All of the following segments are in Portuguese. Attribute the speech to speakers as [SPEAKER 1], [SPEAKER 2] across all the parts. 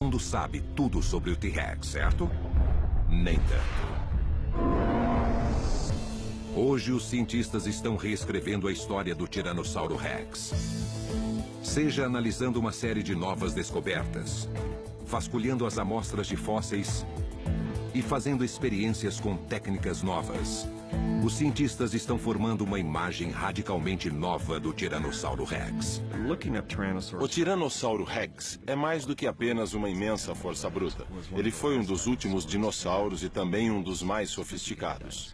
[SPEAKER 1] mundo sabe tudo sobre o T-Rex, certo? Nem tanto. Hoje, os cientistas estão reescrevendo a história do Tiranossauro Rex. Seja analisando uma série de novas descobertas, vasculhando as amostras de fósseis e fazendo experiências com técnicas novas, os cientistas estão formando uma imagem radicalmente nova do Tiranossauro Rex.
[SPEAKER 2] O Tiranossauro Rex é mais do que apenas uma imensa força bruta. Ele foi um dos últimos dinossauros e também um dos mais sofisticados.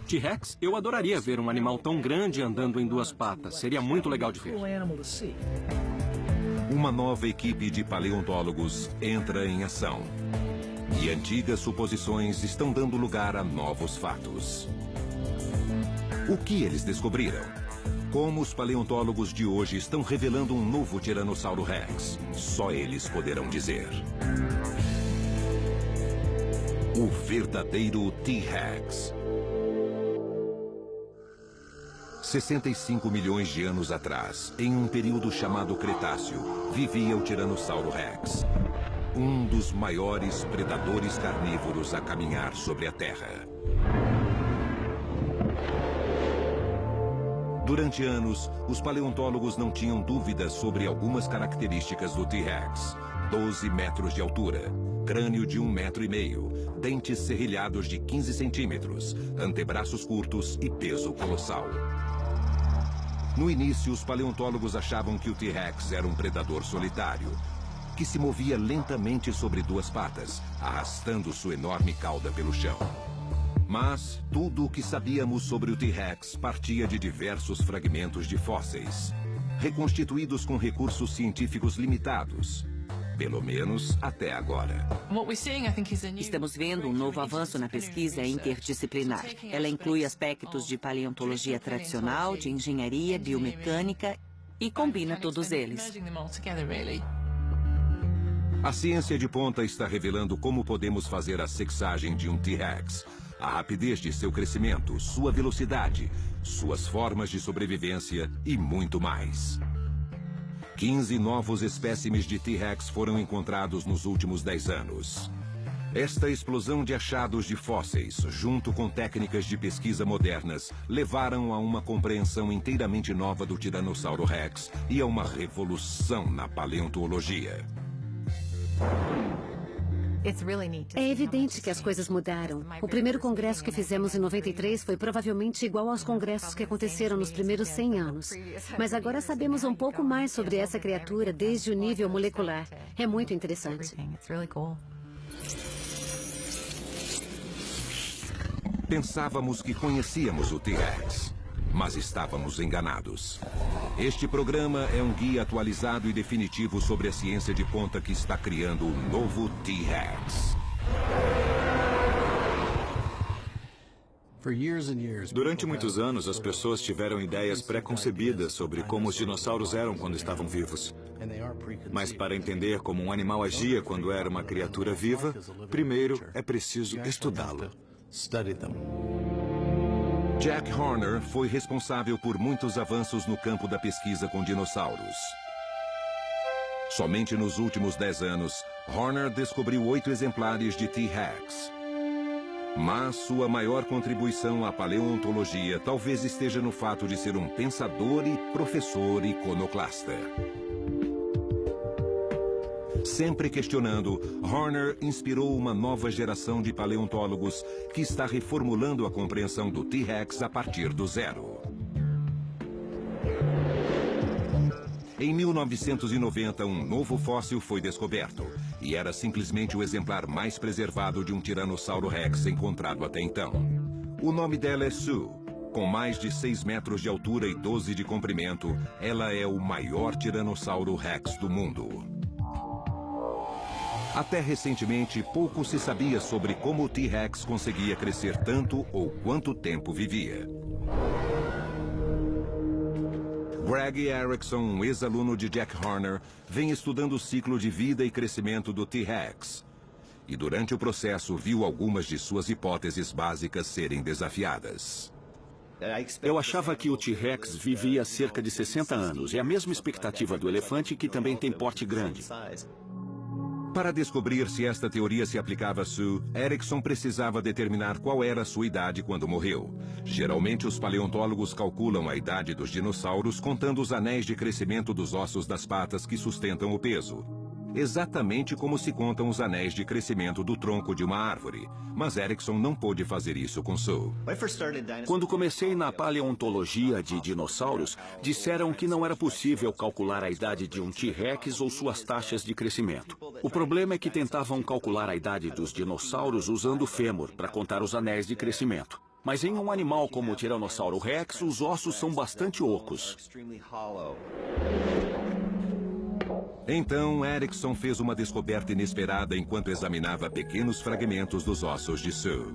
[SPEAKER 3] T-Rex? Eu adoraria ver um animal tão grande andando em duas patas. Seria muito legal de ver.
[SPEAKER 1] Uma nova equipe de paleontólogos entra em ação. E antigas suposições estão dando lugar a novos fatos. O que eles descobriram? Como os paleontólogos de hoje estão revelando um novo Tiranossauro Rex? Só eles poderão dizer. O verdadeiro T-Rex. 65 milhões de anos atrás, em um período chamado Cretáceo, vivia o Tiranossauro Rex. Um dos maiores predadores carnívoros a caminhar sobre a Terra. Durante anos, os paleontólogos não tinham dúvidas sobre algumas características do T-Rex. 12 metros de altura, crânio de 1,5 metro, dentes serrilhados de 15 centímetros, antebraços curtos e peso colossal. No início, os paleontólogos achavam que o T-Rex era um predador solitário, que se movia lentamente sobre duas patas, arrastando sua enorme cauda pelo chão. Mas tudo o que sabíamos sobre o T-Rex partia de diversos fragmentos de fósseis, reconstituídos com recursos científicos limitados. Pelo menos até agora.
[SPEAKER 4] Estamos vendo um novo avanço na pesquisa interdisciplinar. Ela inclui aspectos de paleontologia tradicional, de engenharia, biomecânica e combina todos eles.
[SPEAKER 1] A ciência de ponta está revelando como podemos fazer a sexagem de um T-Rex, a rapidez de seu crescimento, sua velocidade, suas formas de sobrevivência e muito mais. 15 novos espécimes de T-Rex foram encontrados nos últimos 10 anos. Esta explosão de achados de fósseis, junto com técnicas de pesquisa modernas, levaram a uma compreensão inteiramente nova do Tiranossauro Rex e a uma revolução na paleontologia.
[SPEAKER 5] É evidente que as coisas mudaram. O primeiro congresso que fizemos em 93 foi provavelmente igual aos congressos que aconteceram nos primeiros 100 anos. Mas agora sabemos um pouco mais sobre essa criatura desde o nível molecular. É muito interessante.
[SPEAKER 1] Pensávamos que conhecíamos o T-Rex, mas estávamos enganados. Este programa é um guia atualizado e definitivo sobre a ciência de ponta que está criando o novo T-Rex.
[SPEAKER 6] Durante muitos anos, as pessoas tiveram ideias pré-concebidas sobre como os dinossauros eram quando estavam vivos. Mas para entender como um animal agia quando era uma criatura viva, primeiro é preciso estudá-lo.
[SPEAKER 1] Jack Horner foi responsável por muitos avanços no campo da pesquisa com dinossauros. Somente nos últimos 10 anos, Horner descobriu 8 exemplares de T-Rex. Mas sua maior contribuição à paleontologia talvez esteja no fato de ser um pensador e professor iconoclasta. Sempre questionando, Horner inspirou uma nova geração de paleontólogos que está reformulando a compreensão do T-Rex a partir do zero. Em 1990, um novo fóssil foi descoberto, e era simplesmente o exemplar mais preservado de um Tiranossauro Rex encontrado até então. O nome dela é Sue. Com mais de 6 metros de altura e 12 de comprimento, ela é o maior Tiranossauro Rex do mundo. Até recentemente, pouco se sabia sobre como o T-Rex conseguia crescer tanto ou quanto tempo vivia. Greg Erickson, um ex-aluno de Jack Horner, vem estudando o ciclo de vida e crescimento do T-Rex. E durante o processo viu algumas de suas hipóteses básicas serem desafiadas.
[SPEAKER 3] Eu achava que o T-Rex vivia cerca de 60 anos. É a mesma expectativa do elefante, que também tem porte grande.
[SPEAKER 1] Para descobrir se esta teoria se aplicava a Sue, Erickson precisava determinar qual era a sua idade quando morreu. Geralmente, os paleontólogos calculam a idade dos dinossauros contando os anéis de crescimento dos ossos das patas que sustentam o peso. Exatamente como se contam os anéis de crescimento do tronco de uma árvore. Mas Erickson não pôde fazer isso com Sue.
[SPEAKER 7] Quando comecei na paleontologia de dinossauros, disseram que não era possível calcular a idade de um T-Rex ou suas taxas de crescimento. O problema é que tentavam calcular a idade dos dinossauros usando o fêmur para contar os anéis de crescimento. Mas em um animal como o Tiranossauro Rex, os ossos são bastante ocos.
[SPEAKER 1] Então, Erickson fez uma descoberta inesperada enquanto examinava pequenos fragmentos dos ossos de Sue.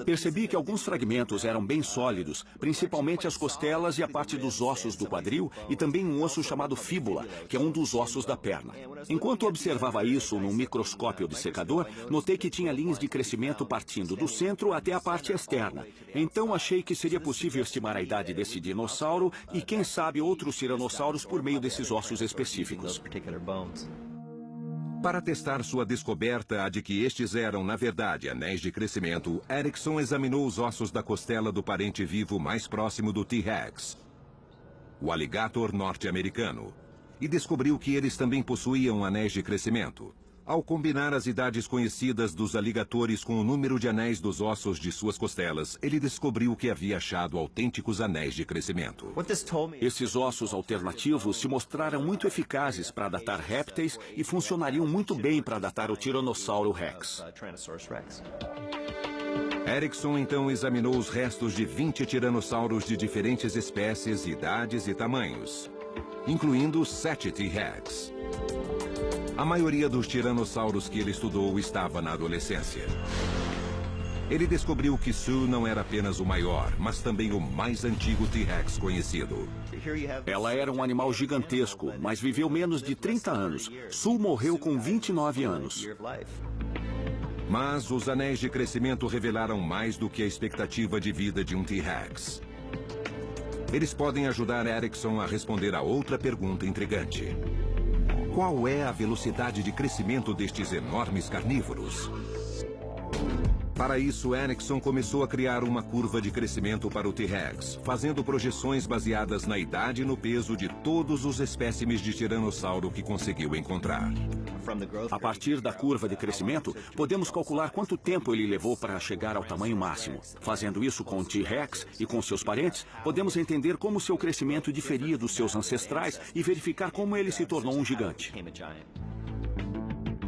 [SPEAKER 7] Percebi que alguns fragmentos eram bem sólidos, principalmente as costelas e a parte dos ossos do quadril e também um osso chamado fíbula, que é um dos ossos da perna. Enquanto observava isso num microscópio dissecador, notei que tinha linhas de crescimento partindo do centro até a parte externa. Então achei que seria possível estimar a idade desse dinossauro e, quem sabe, outros tiranossauros por meio desses ossos específicos.
[SPEAKER 1] Para testar sua descoberta, a de que estes eram, na verdade, anéis de crescimento, Erickson examinou os ossos da costela do parente vivo mais próximo do T-Rex, o alligator norte-americano, e descobriu que eles também possuíam anéis de crescimento. Ao combinar as idades conhecidas dos aligatores com o número de anéis dos ossos de suas costelas, ele descobriu que havia achado autênticos anéis de crescimento.
[SPEAKER 7] Esses ossos alternativos se mostraram muito eficazes para datar répteis e funcionariam muito bem para datar o Tiranossauro Rex.
[SPEAKER 1] Erickson então examinou os restos de 20 tiranossauros de diferentes espécies, idades e tamanhos, incluindo 7 T-Rex. A maioria dos tiranossauros que ele estudou estava na adolescência. Ele descobriu que Sue não era apenas o maior, mas também o mais antigo T-Rex conhecido.
[SPEAKER 7] Ela era um animal gigantesco, mas viveu menos de 30 anos. Sue morreu com 29 anos.
[SPEAKER 1] Mas os anéis de crescimento revelaram mais do que a expectativa de vida de um T-Rex. Eles podem ajudar Erickson a responder a outra pergunta intrigante. Qual é a velocidade de crescimento destes enormes carnívoros? Para isso, Erickson começou a criar uma curva de crescimento para o T-Rex, fazendo projeções baseadas na idade e no peso de todos os espécimes de tiranossauro que conseguiu encontrar.
[SPEAKER 7] A partir da curva de crescimento, podemos calcular quanto tempo ele levou para chegar ao tamanho máximo. Fazendo isso com o T-Rex e com seus parentes, podemos entender como seu crescimento diferia dos seus ancestrais e verificar como ele se tornou um gigante.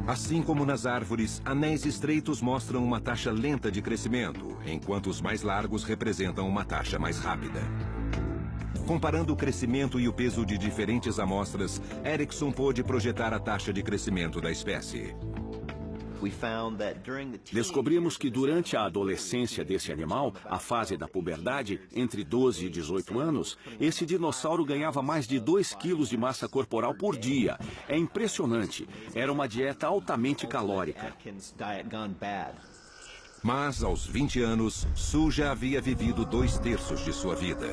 [SPEAKER 1] Assim como nas árvores, anéis estreitos mostram uma taxa lenta de crescimento, enquanto os mais largos representam uma taxa mais rápida. Comparando o crescimento e o peso de diferentes amostras, Erickson pôde projetar a taxa de crescimento da espécie.
[SPEAKER 7] Descobrimos que durante a adolescência desse animal, a fase da puberdade, entre 12 e 18 anos, esse dinossauro ganhava mais de 2 quilos de massa corporal por dia. É impressionante. Era uma dieta altamente calórica.
[SPEAKER 1] Mas, aos 20 anos, Sue já havia vivido 2/3 de sua vida.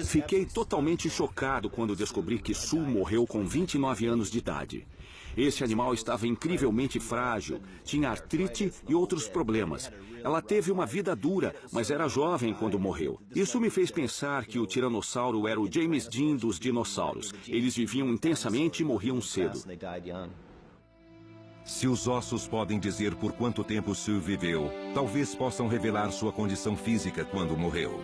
[SPEAKER 7] Fiquei totalmente chocado quando descobri que Sue morreu com 29 anos de idade. Esse animal estava incrivelmente frágil, tinha artrite e outros problemas. Ela teve uma vida dura, mas era jovem quando morreu. Isso me fez pensar que o tiranossauro era o James Dean dos dinossauros. Eles viviam intensamente e morriam cedo.
[SPEAKER 1] Se os ossos podem dizer por quanto tempo Sue viveu, talvez possam revelar sua condição física quando morreu.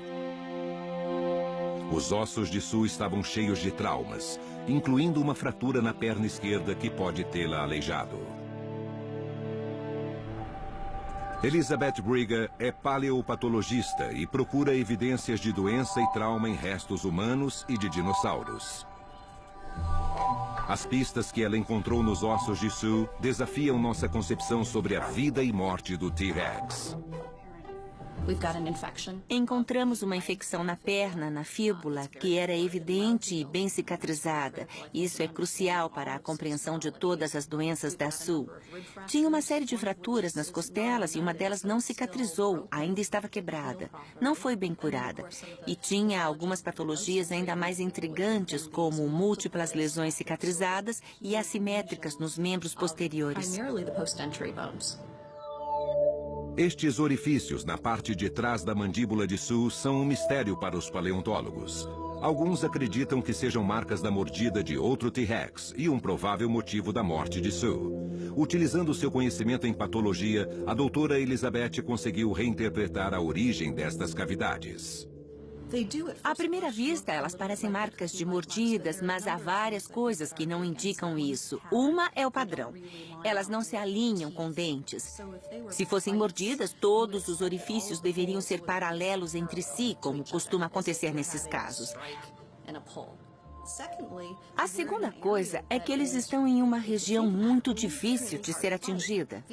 [SPEAKER 1] Os ossos de Sue estavam cheios de traumas, incluindo uma fratura na perna esquerda que pode tê-la aleijado. Elizabeth Briga é paleopatologista e procura evidências de doença e trauma em restos humanos e de dinossauros. As pistas que ela encontrou nos ossos de Sue desafiam nossa concepção sobre a vida e morte do T-Rex.
[SPEAKER 4] Encontramos uma infecção na perna, na fíbula, que era evidente e bem cicatrizada. Isso é crucial para a compreensão de todas as doenças da SUL. Tinha uma série de fraturas nas costelas e uma delas não cicatrizou, ainda estava quebrada. Não foi bem curada. E tinha algumas patologias ainda mais intrigantes, como múltiplas lesões cicatrizadas e assimétricas nos membros posteriores.
[SPEAKER 1] Estes orifícios na parte de trás da mandíbula de Sue são um mistério para os paleontólogos. Alguns acreditam que sejam marcas da mordida de outro T-Rex e um provável motivo da morte de Sue. Utilizando seu conhecimento em patologia, a doutora Elizabeth conseguiu reinterpretar a origem destas cavidades.
[SPEAKER 4] À primeira vista, elas parecem marcas de mordidas, mas há várias coisas que não indicam isso. Uma é o padrão. Elas não se alinham com dentes. Se fossem mordidas, todos os orifícios deveriam ser paralelos entre si, como costuma acontecer nesses casos. A segunda coisa é que eles estão em uma região muito difícil de ser atingida.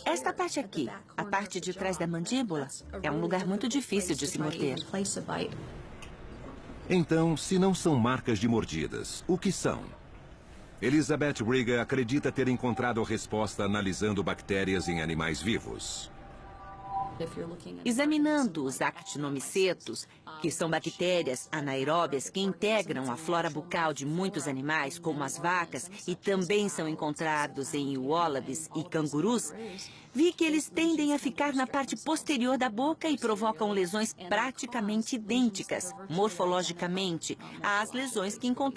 [SPEAKER 4] Esta parte aqui, a parte de trás da mandíbula, é um lugar muito difícil de se morder.
[SPEAKER 1] Então, se não são marcas de mordidas, o que são? Elizabeth Rieger acredita ter encontrado a resposta analisando bactérias em animais vivos.
[SPEAKER 4] Examinando os actinomicetos, que são bactérias anaeróbias que integram a flora bucal de muitos animais, como as vacas, e também são encontrados em uólabis e cangurus, vi que eles tendem a ficar na parte posterior da boca e provocam lesões praticamente idênticas, morfologicamente, às lesões que encontramos